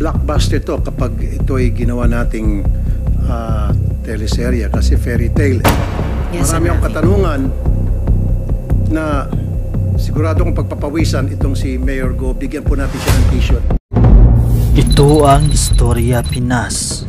blockbuster to kapag ito ay ginawa nating teleserye kasi fairy tale. Yes, marami akong katanungan na sigurado kong pagpapawisan itong si Mayor Go. Bigyan po natin siya ng t-shirt. Ito ang Istorya Pinas.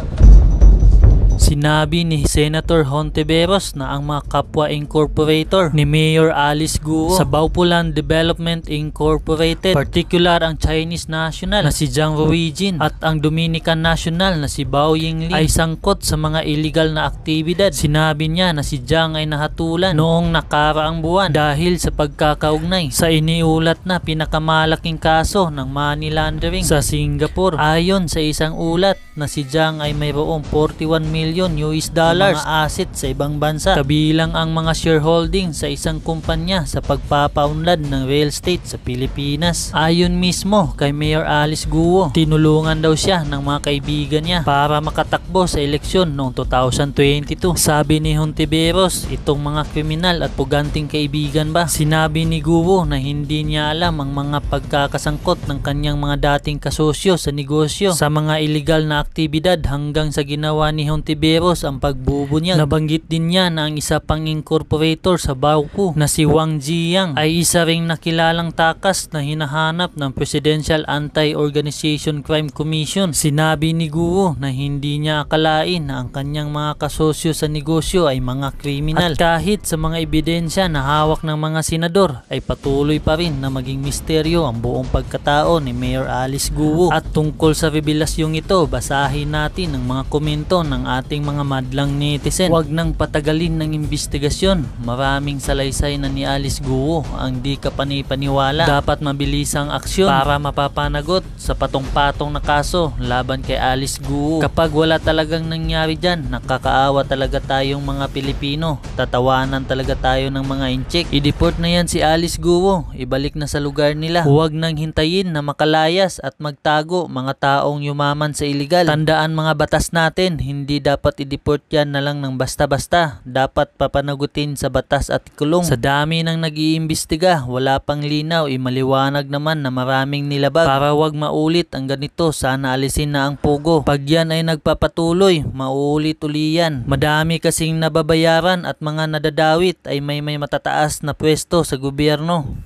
Sinabi ni Senator Hontiveros na ang mga kapwa incorporator ni Mayor Alice Guo sa Baupulan Development Incorporated, particular ang Chinese national na si Jiang Ruijin at ang Dominican national na si Bao Yingling ay sangkot sa mga illegal na aktibidad. Sinabi niya na si Jiang ay nahatulan noong nakaraang buwan dahil sa pagkakaugnay sa iniulat na pinakamalaking kaso ng money laundering sa Singapore. Ayon sa isang ulat na si Jiang ay mayroong 41 million US dollars mga asset sa ibang bansa, kabilang ang mga shareholding sa isang kumpanya sa pagpapaunlad ng real estate sa Pilipinas. Ayon mismo kay Mayor Alice Guo, tinulungan daw siya ng mga kaibigan niya para makatakbo sa eleksyon noong 2022. Sabi ni Hontiveros, itong mga kriminal at puganting kaibigan ba? Sinabi ni Guo na hindi niya alam ang mga pagkakasangkot ng kanyang mga dating kasosyo sa negosyo sa mga illegal na aktibidad hanggang sa ginawa ni Hontiveros ang pagbubunyag. Nabanggit din niya na ang isa pang incorporator sa Baupu na si Wang Jiang ay isa ring nakilalang takas na hinahanap ng Presidential Anti-Organization Crime Commission. Sinabi ni Guo na hindi niya akalain na ang kanyang mga kasosyo sa negosyo ay mga kriminal. At kahit sa mga ebidensya na hawak ng mga senador ay patuloy pa rin na maging misteryo ang buong pagkatao ni Mayor Alice Guo. At tungkol sa revelasyong ito, basahin natin ang mga komento ng ating mga madlang netizen. Huwag nang patagalin ng investigasyon. Maraming salaysay na ni Alice Guo ang di ka panipaniwala. Dapat mabilisang aksyon para mapapanagot sa patong-patong na kaso laban kay Alice Guo. Kapag wala talagang nangyari dyan, nakakaawa talaga tayong mga Pilipino. Tatawanan talaga tayo ng mga inchik. I-deport na yan si Alice Guo. Ibalik na sa lugar nila. Huwag nang hintayin na makalayas at magtago mga taong yumaman sa iligal. Tandaan mga batas natin, hindi dapat i-deport yan na lang ng basta-basta. Dapat papanagutin sa batas at kulong. Sa dami ng nag-iimbestiga, wala pang linaw, maliwanag naman na maraming nilabag. Para wag maulit ang ganito, sana alisin na ang pugo. Pag yan ay nagpapatuloy, mauulit-uli yan. Madami kasing nababayaran at mga nadadawit ay may matataas na pwesto sa gobyerno.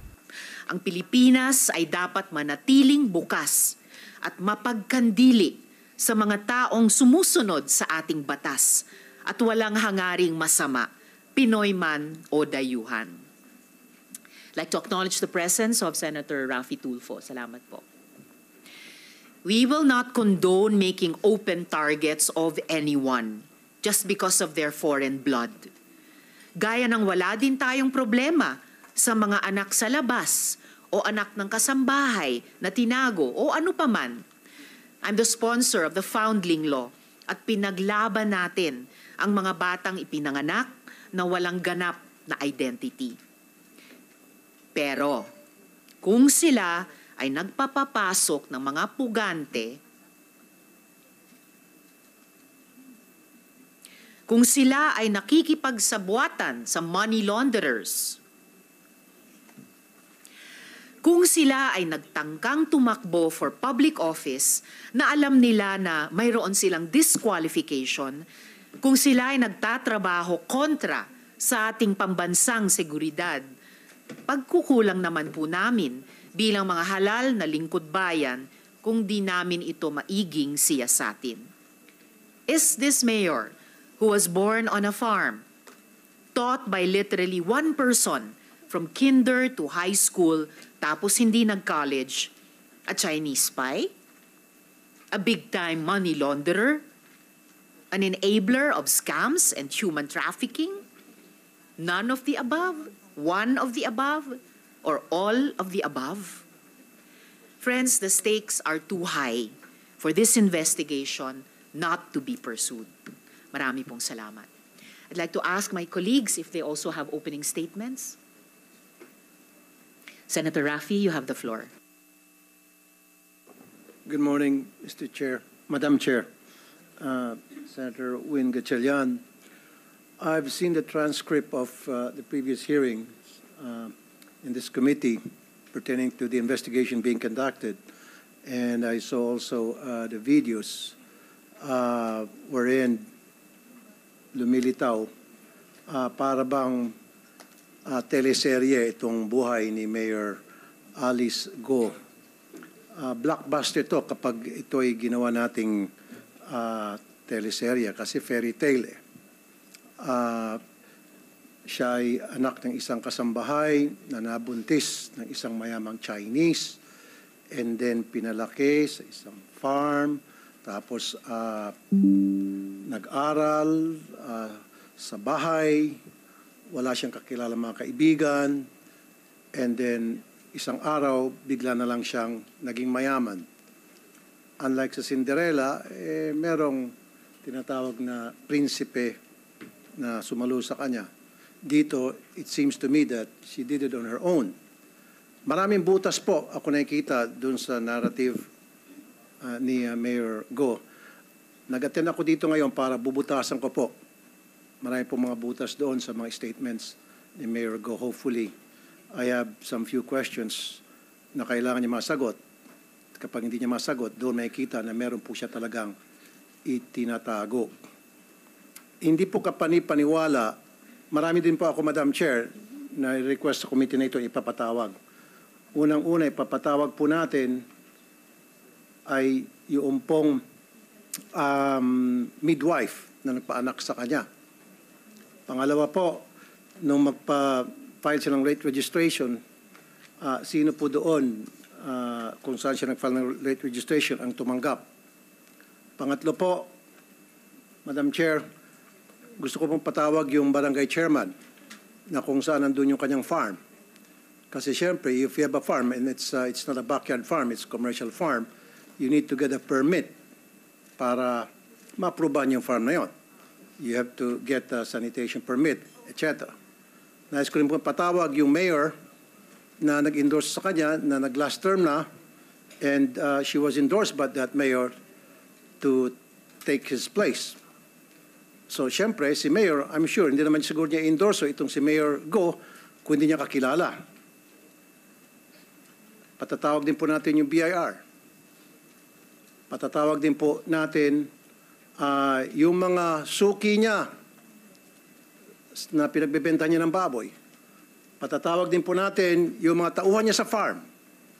Ang Pilipinas ay dapat manatiling bukas at mapagkandili sa mga taong sumusunod sa ating batas at walang hangaring masama, Pinoy man o dayuhan. I'd like to acknowledge the presence of Senator Raffy Tulfo. Salamat po. We will not condone making open targets of anyone just because of their foreign blood. Gaya ng wala din tayong problema sa mga anak sa labas o anak ng kasambahay na tinago o ano paman. I'm the sponsor of the Foundling Law at pinaglaban natin ang mga batang ipinanganak na walang ganap na identity. Pero kung sila ay nagpapapasok ng mga pugante, kung sila ay nakikipagsabwatan sa money launderers, kung sila ay nagtangkang tumakbo for public office na alam nila na mayroon silang disqualification, kung sila ay nagtatrabaho kontra sa ating pambansang seguridad, pagkukulang naman po namin bilang mga halal na lingkod bayan kung di namin ito maiging siyasatin. Is this mayor who was born on a farm, taught by literally one person from kinder to high school, tapos hindi nag-college, a Chinese spy? A big-time money launderer? An enabler of scams and human trafficking? None of the above? One of the above? Or all of the above? Friends, the stakes are too high for this investigation not to be pursued. Marami pong salamat. I'd like to ask my colleagues if they also have opening statements. Senator Raffy, you have the floor. Good morning, Mr. Chair, Madam Chair, Senator Win Gatchalian. I've seen the transcript of the previous hearing in this committee pertaining to the investigation being conducted. And I saw also the videos wherein lumilitaw para bang teleserye itong buhay ni Mayor Alice Go. Blockbuster to kapag ito ay ginawa nating teleserye kasi fairy tale eh. Siya ay anak ng isang kasambahay na nabuntis ng isang mayamang Chinese and then pinalaki sa isang farm tapos nag-aral sa bahay, wala siyang kakilala mga kaibigan and then isang araw bigla na lang siyang naging mayaman. Unlike sa Cinderella, merong tinatawag na prinsipe na sumalo sa kanya. Dito, it seems to me that she did it on her own. Maraming butas po ako nakikita dun sa narrative ni Mayor Go. Nag-attend ako dito ngayon para bubutasan ko po. Marami po mga butas doon sa mga statements ni Mayor Go. Hopefully, I have some few questions na kailangan niya masagot. Kapag hindi niya masagot, doon makikita na meron po siya talagang itinatago. Hindi po kapani-paniwala. Marami din po ako, Madam Chair, na request sa committee na ito ipapatawag. Unang-una, ipapatawag po natin ay yung pong midwife na nagpaanak sa kanya. Pangalawa po, nung magpa-file siya ng rate registration, sino po doon kung saan siya nag-file ng rate registration ang tumanggap. Pangatlo po, Madam Chair, gusto ko pong patawag yung barangay chairman na kung saan nandun yung kanyang farm. Kasi siyempre, if you have a farm and it's not a backyard farm, it's a commercial farm, you need to get a permit para ma-aprobahan yung farm na yon. You have to get a sanitation permit, etc. Nais ko rin pong patawag yung mayor na nag-endorse sa kanya, na nag-last term na, and she was endorsed by that mayor to take his place. So, siyempre, si Mayor, I'm sure, hindi naman siguro niya endorso itong si Mayor Go kung hindi niya kakilala. Patatawag din po natin yung BIR. Patatawag din po natin yung mga suki niya na pinagbebenta niya ng baboy. Patatawag din po natin yung mga tauhan niya sa farm.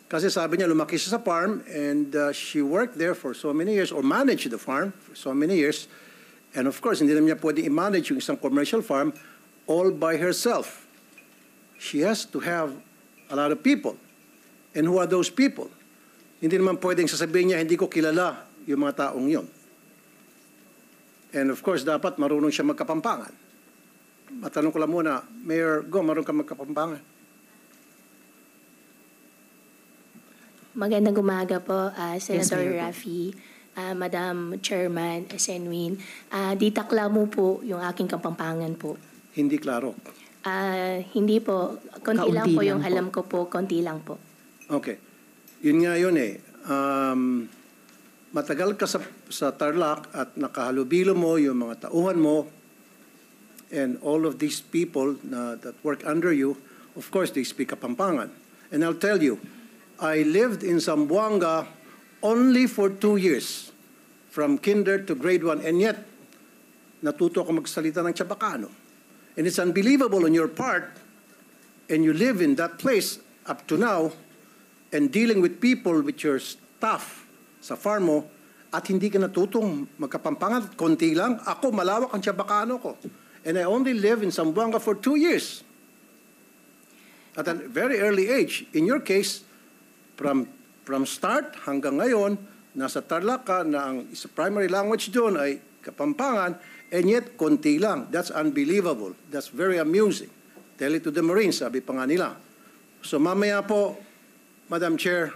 Kasi sabi niya, lumaki siya sa farm and she worked there for so many years or managed the farm for so many years. And of course, hindi naman niya pwede i-manage yung isang commercial farm all by herself. She has to have a lot of people. And who are those people? Hindi naman pwedeng sasabihin niya, hindi ko kilala yung mga taong yon. And of course, dapat marunong siya magkapampangan. Matanong ko lang muna, Mayor Go, marunong ka magkapampangan? Magandang umaga po, Senator Mayor Go. Raffy, Madam Chairman Senwin. Ditakla mo po yung aking kapampangan po. Hindi klaro. Hindi po, konti Kaunti lang po yung lang po. alam ko po, konti lang po. Okay. Yun nga yun eh. Matagal ka sa Tarlac at nakahalubilo mo yung mga tauhan mo and all of these people that work under you, of course, they speak Kapampangan. And I'll tell you, I lived in Zamboanga only for 2 years, from kinder to grade 1, and yet, natuto ako magsalita ng Chabacano. And it's unbelievable on your part, and you live in that place up to now, and dealing with people with your staff sa farm mo, at hindi ka natutong magkapampangan, konti lang. Ako, malawak ang Chabacano ko. And I only live in Zamboanga for 2 years. At a very early age. In your case, from start hanggang ngayon, nasa Tarlac ka na ang primary language doon ay Kapampangan, and yet konti lang. That's unbelievable. That's very amusing. Tell it to the Marines, sabi pa nga nila. So mamaya po, Madam Chair,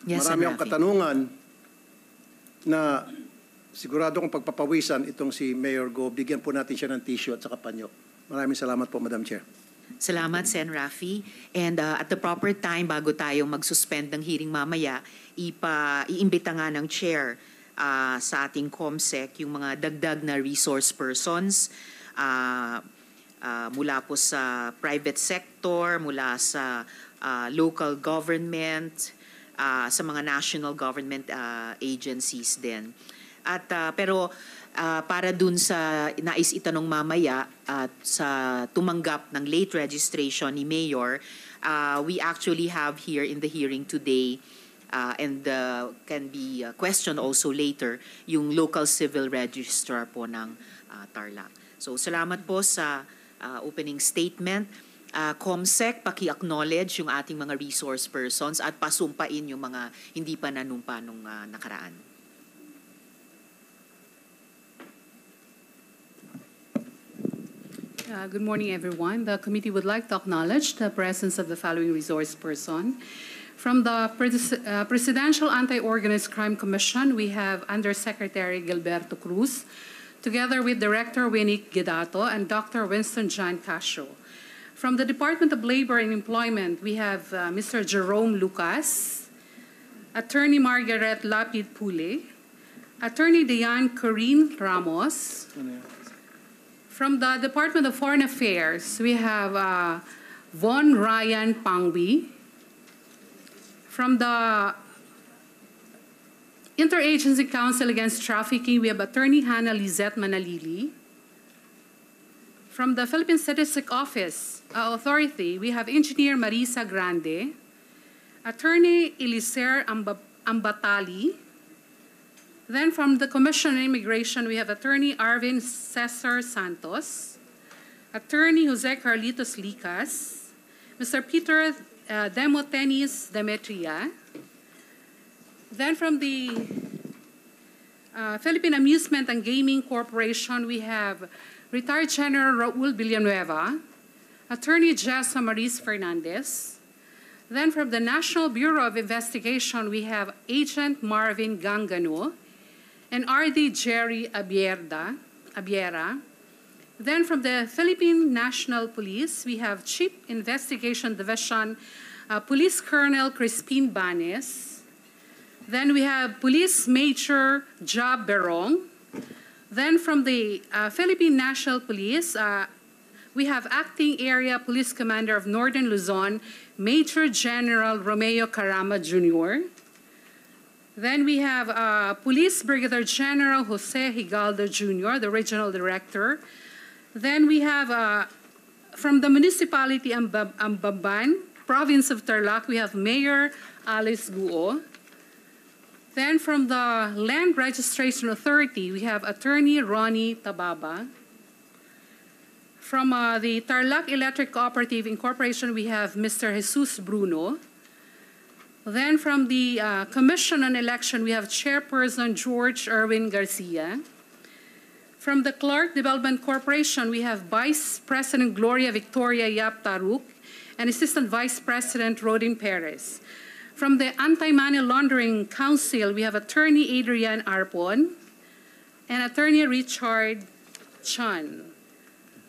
Yes, marami Sen. akong Raffy. katanungan na sigurado kong pagpapawisan itong si Mayor Go. Bigyan po natin siya ng tissue at saka panyo. Maraming salamat po, Madam Chair. Salamat, Sen. Raffy. And at the proper time, bago tayong mag-suspend ng hearing mamaya, iimbita nga ng chair sa ating COMSEC yung mga dagdag na resource persons mula po sa private sector, mula sa local government, sa mga national government agencies din. At pero para dun sa nais itanong mamaya at sa tumanggap ng late registration ni Mayor, we actually have here in the hearing today and can be questioned also later yung local civil registrar po ng Tarlac. So salamat po sa opening statement. COMSEC, paki-acknowledge yung ating mga resource persons at pasumpain yung mga hindi pa nanumpa nung nakaraan. Good morning, everyone. The committee would like to acknowledge the presence of the following resource person. From the Presidential Anti-Organized Crime Commission, we have Undersecretary Gilberto Cruz, together with Director Winnie Guedato and Dr. Winston John Casio. From the Department of Labor and Employment, we have Mr. Jerome Lucas, Attorney Margaret Lapid Pule, Attorney Diane Corinne Ramos. From the Department of Foreign Affairs, we have Von Ryan Pangwi. From the Interagency Council Against Trafficking, we have Attorney Hannah Lizette Manalili. From the Philippine Statistic Office Authority, we have Engineer Marisa Grande, Attorney Eliser Ambatali. Then from the Commission on Immigration, we have Attorney Arvin Cesar Santos, Attorney Jose Carlitos Licas, Mr. Peter Demotenis Demetria. Then from the Philippine Amusement and Gaming Corporation, we have Retired General Raul Villanueva, Attorney Jessa Maris Fernandez. Then from the National Bureau of Investigation, we have Agent Marvin Gangano and RD Jerry Abiera. Then from the Philippine National Police, we have Chief Investigation Division Police Colonel Crispin Banes. Then we have Police Major Job Berong. Then from the Philippine National Police, we have Acting Area Police Commander of Northern Luzon, Major General Romeo Carama Jr. Then we have Police Brigadier General Jose Higaldo Jr., the Regional Director. Then we have from the Municipality Ambamban, Province of Tarlac, we have Mayor Alice Guo. Then from the Land Registration Authority, we have Attorney Ronnie Tababa. From the Tarlac Electric Cooperative Incorporation, we have Mr. Jesus Bruno. Then from the Commission on Election, we have Chairperson George Erwin Garcia. From the Clark Development Corporation, we have Vice President Gloria Victoria Yap Taruk and Assistant Vice President Rodin Perez. From the Anti-Money Laundering Council, we have Attorney Adrian Arpon and Attorney Richard Chan.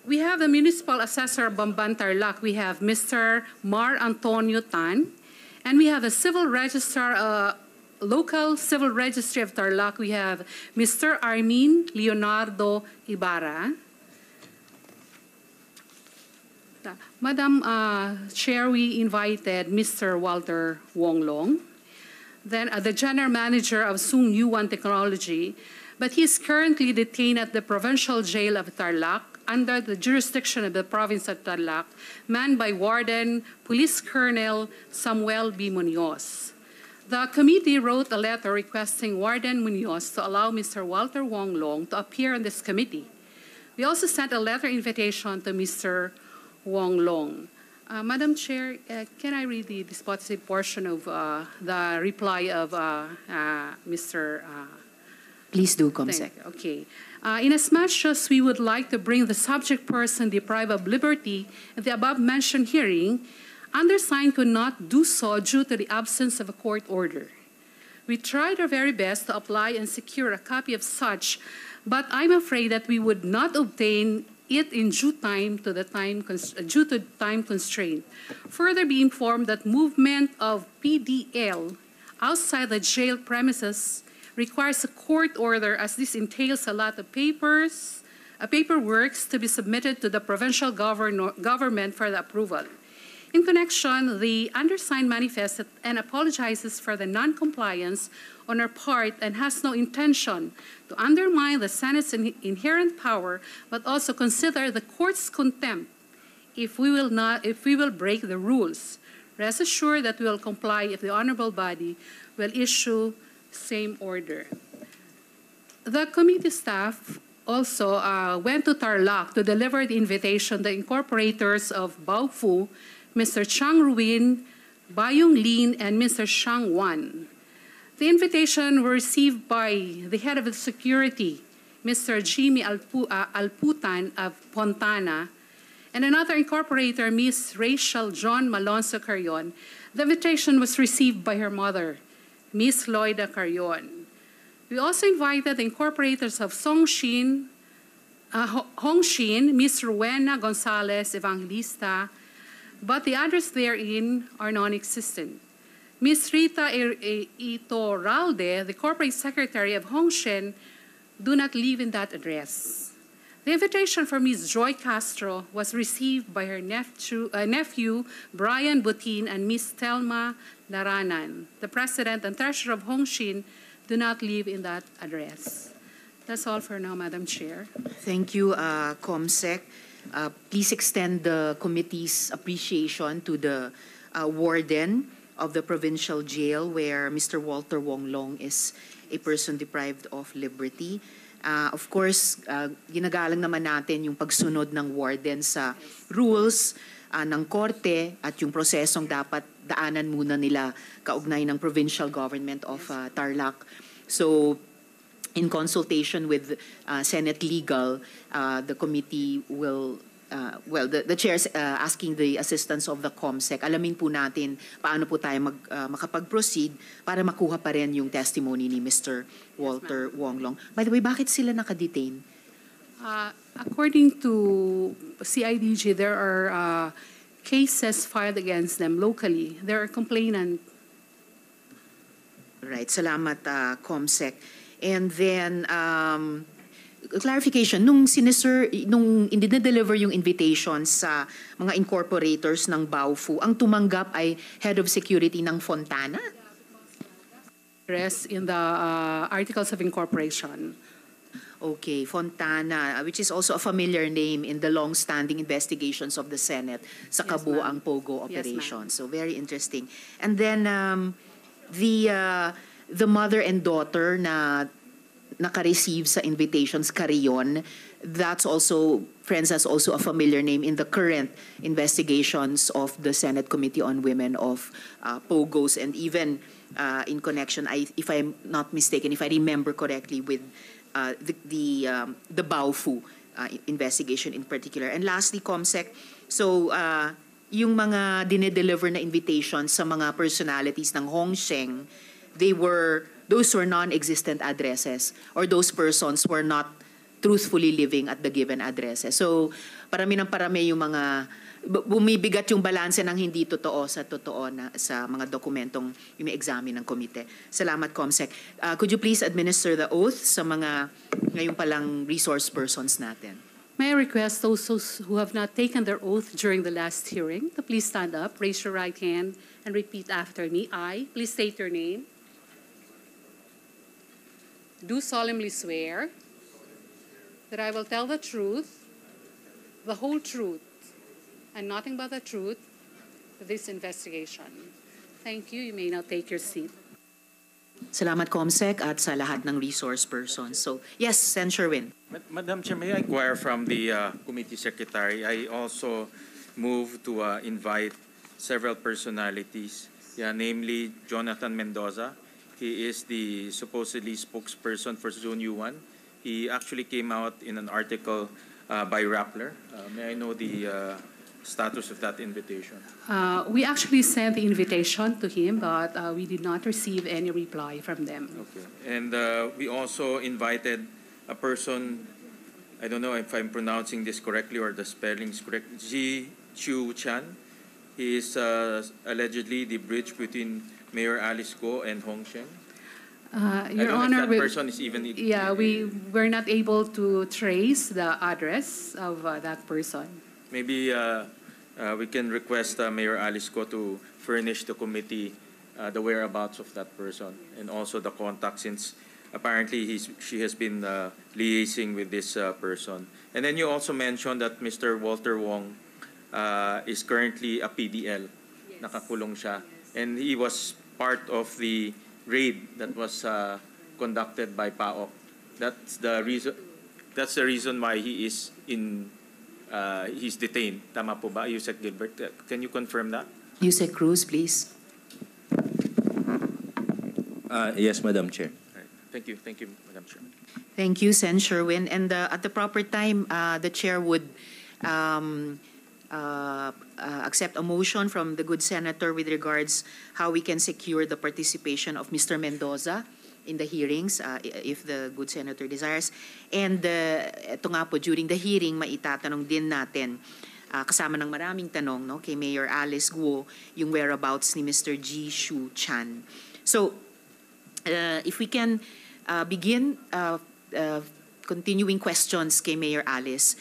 We have the Municipal Assessor of Bamban Tarlac. We have Mr. Mar Antonio Tan. And we have the Civil Registrar, Local Civil Registry of Tarlac. We have Mr. Armin Leonardo Ibarra. Madam Chair, we invited Mr. Walter Wonglong, then the General Manager of Sung Yuan Technology, but he is currently detained at the Provincial Jail of Tarlac under the jurisdiction of the Province of Tarlac, manned by Warden Police Colonel Samuel B. Munoz. The committee wrote a letter requesting Warden Munoz to allow Mr. Walter Wonglong to appear on this committee. We also sent a letter invitation to Mr. Wonglong. Madam Chair, can I read the dispositive portion of the reply of Mr. Please do, COMSEC. Okay. Inasmuch as we would like to bring the subject person deprived of liberty at the above-mentioned hearing, undersigned could not do so due to the absence of a court order. We tried our very best to apply and secure a copy of such, but I'm afraid that we would not obtain it in due time to the due to time constraint. Further be informed that movement of PDL outside the jail premises requires a court order, as this entails a lot of paperwork to be submitted to the provincial government for the approval. In connection, the undersigned manifests and apologizes for the non-compliance on our part and has no intention to undermine the Senate's inherent power, but also consider the court's contempt if we will break the rules. Rest assured that we will comply if the honorable body will issue same order. The committee staff also went to Tarlac to deliver the invitation to the incorporators of Baofu, Mr. Chang Ruin, Bayong Lin, and Mr. Shang Wan. The invitation were received by the head of the security, Mr. Jimmy Alputan of Pontana, and another incorporator, Ms. Rachel John Malonzo Carrion. The invitation was received by her mother, Ms. Loida Carrion. We also invited the incorporators of Hongshin, Ms. Rowena Gonzalez Evangelista, but the address therein are non-existent. Ms. Rita Itorralde, the corporate secretary of Hongshin, do not live in that address. The invitation for Ms. Joy Castro was received by her nephew Brian Butin, and Ms. Telma Laranan. The president and treasurer of Hongshin do not live in that address. That's all for now, Madam Chair. Thank you, COMSEC. Please extend the committee's appreciation to the warden of the provincial jail where Mr. Walter Wong Long is a person deprived of liberty. Of course, ginagalang naman natin yung pagsunod ng warden sa rules ng korte at yung prosesong dapat daanan muna nila kaugnay ng provincial government of Tarlac. So, in consultation with Senate Legal, the committee will, the chair's asking the assistance of the COMSEC. Alamin po natin paano po tayo makapag-proceed para makuha pa rin yung testimony ni Mr. Walter Wong Long. By the way, bakit sila nakadetain? According to CIDG, there are cases filed against them locally. There are complainants. Right, salamat COMSEC. And then, clarification, nung dinideliver yung invitation sa mga incorporators ng Baofu, ang tumanggap ay head of security ng Fontana? Rest in the articles of incorporation. Okay, Fontana, which is also a familiar name in the long-standing investigations of the Senate sa kabuuang Pogo operation. So very interesting. And then the mother and daughter na naka-receive sa invitations, Carrion, that's also, friends, that's also a familiar name in the current investigations of the Senate Committee on Women of Pogos, and even in connection, if I'm not mistaken, if I remember correctly, with the Baofu investigation in particular. And lastly, COMSEC, so yung mga dinedeliver na invitations sa mga personalities ng Hongsheng, those were non-existent addresses, or those persons were not truthfully living at the given addresses. So, parami yung mga, bumibigat yung balanse ng hindi totoo sa totoo na sa mga dokumentong ina-examine ng komite. Salamat, COMSEC. Could you please administer the oath sa mga ngayon palang resource persons natin? May I request those who have not taken their oath during the last hearing to please stand up, raise your right hand, and repeat after me. I, please state your name, do solemnly swear that I will tell the truth, the whole truth, and nothing but the truth for this investigation. Thank you. You may now take your seat. Salamat, COMSEC, at sa lahat ng resource persons. So, yes, Sen. Sherwin. Madam Chair, may I inquire from the committee secretary? I also move to invite several personalities, namely Jonathan Mendoza. He is the supposedly spokesperson for Zone U1. He actually came out in an article by Rappler. May I know the status of that invitation? We actually sent the invitation to him, but we did not receive any reply from them. Okay. And we also invited a person, I don't know if I'm pronouncing this correctly or the spelling is correct, Ji Chu Chan. He is allegedly the bridge between Mayor Alice Go and Hongsheng. Your Honor, that person is even... we were not able to trace the address of that person. Maybe we can request Mayor Alice Go to furnish the committee the whereabouts of that person and also the contact, since apparently she has been liaising with this person. And then you also mentioned that Mr. Walter Wong is currently a PDL. Nakakulong siya. And he was part of the raid that was conducted by PAOK. That's the reason why he is he's detained. Tama po ba, Yusek Gilbert? Can you confirm that? Yusek Cruz, please. Yes, Madam Chair. All right. Thank you, Madam Chair. Thank you, Sen. Sherwin. And at the proper time, the chair would accept a motion from the good senator with regards how we can secure the participation of Mr. Mendoza in the hearings, if the good senator desires. And ito nga po, during the hearing, maitatanong din natin, kasama ng maraming tanong, no, kay Mayor Alice Guo, yung whereabouts ni Mr. Ji Shu Chan. So, if we can begin continuing questions kay Mayor Alice.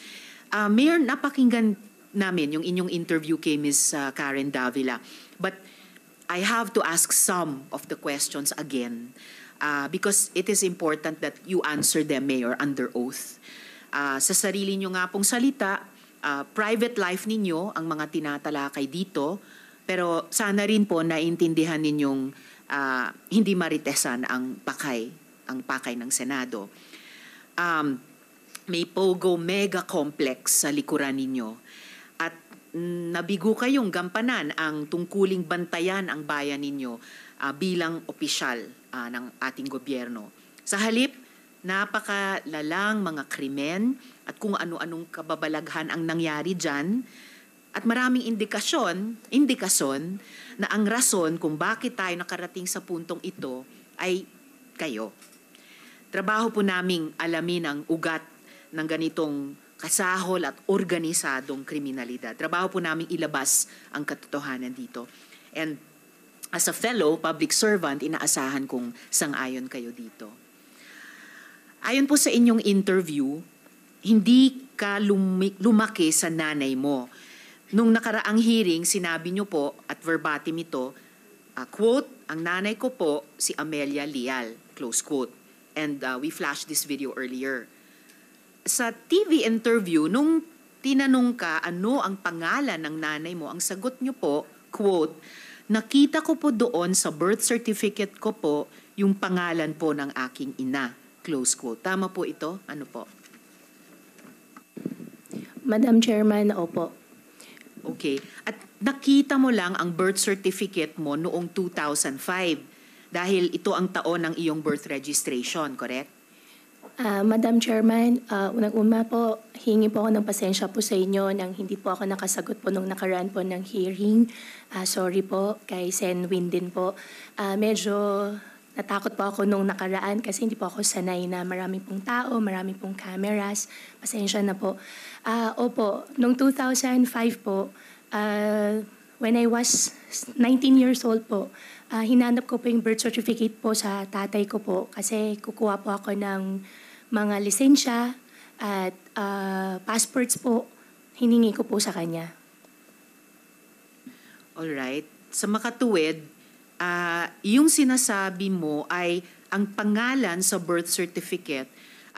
Mayor, napakinggan namin yung inyong interview kay Ms. Karen Davila. But I have to ask some of the questions again because it is important that you answer them, Mayor, under oath. Sa sarili nyo nga pong salita, private life ninyo ang mga tinatalakay dito, pero sana rin po naintindihan ninyong hindi maritesan ang pakay ng Senado. May Pogo mega complex sa likuran ninyo at nabigo kayong gampanan ang tungkuling bantayan ang bayan ninyo bilang opisyal ng ating gobyerno. Sa halip, napakalalang mga krimen at kung ano-anong kababalaghan ang nangyari dyan at maraming indikasyon na ang rason kung bakit tayo nakarating sa puntong ito ay kayo. Trabaho po naming alamin ang ugat ng ganitong kasahol at organisadong kriminalidad. Trabaho po naming ilabas ang katotohanan dito. And as a fellow public servant, inaasahan kong sang-ayon kayo dito. Ayon po sa inyong interview, hindi ka lumaki sa nanay mo. Nung nakaraang hearing, sinabi niyo po, at verbatim ito, quote, ang nanay ko po si Amelia Leal, close quote. And we flashed this video earlier. Sa TV interview, nung tinanong ka ano ang pangalan ng nanay mo, ang sagot niyo po, quote, nakita ko po doon sa birth certificate ko po yung pangalan po ng aking ina, close quote. Tama po ito? Ano po? Madam Chairman, opo. Okay. At nakita mo lang ang birth certificate mo noong 2005 dahil ito ang taon ng iyong birth registration, correct? Madam Chairman, unang-una po, hingi po ako ng pasensya po sa inyo nang hindi po ako nakasagot po nung nakaraan po ng hearing. Sorry po kay Senwin din po. Medyo natakot po ako nung nakaraan kasi hindi po ako sanay na maraming pong tao, maraming pong cameras. Pasensya na po. Opo, noong 2005 po, when I was 19 years old po, hinanap ko po yung birth certificate po sa tatay ko po kasi kukuha po ako ng mga lisensya at passports po, hiningi ko po sa kanya. Alright. Sa makatuwid, yung sinasabi mo ay ang pangalan sa birth certificate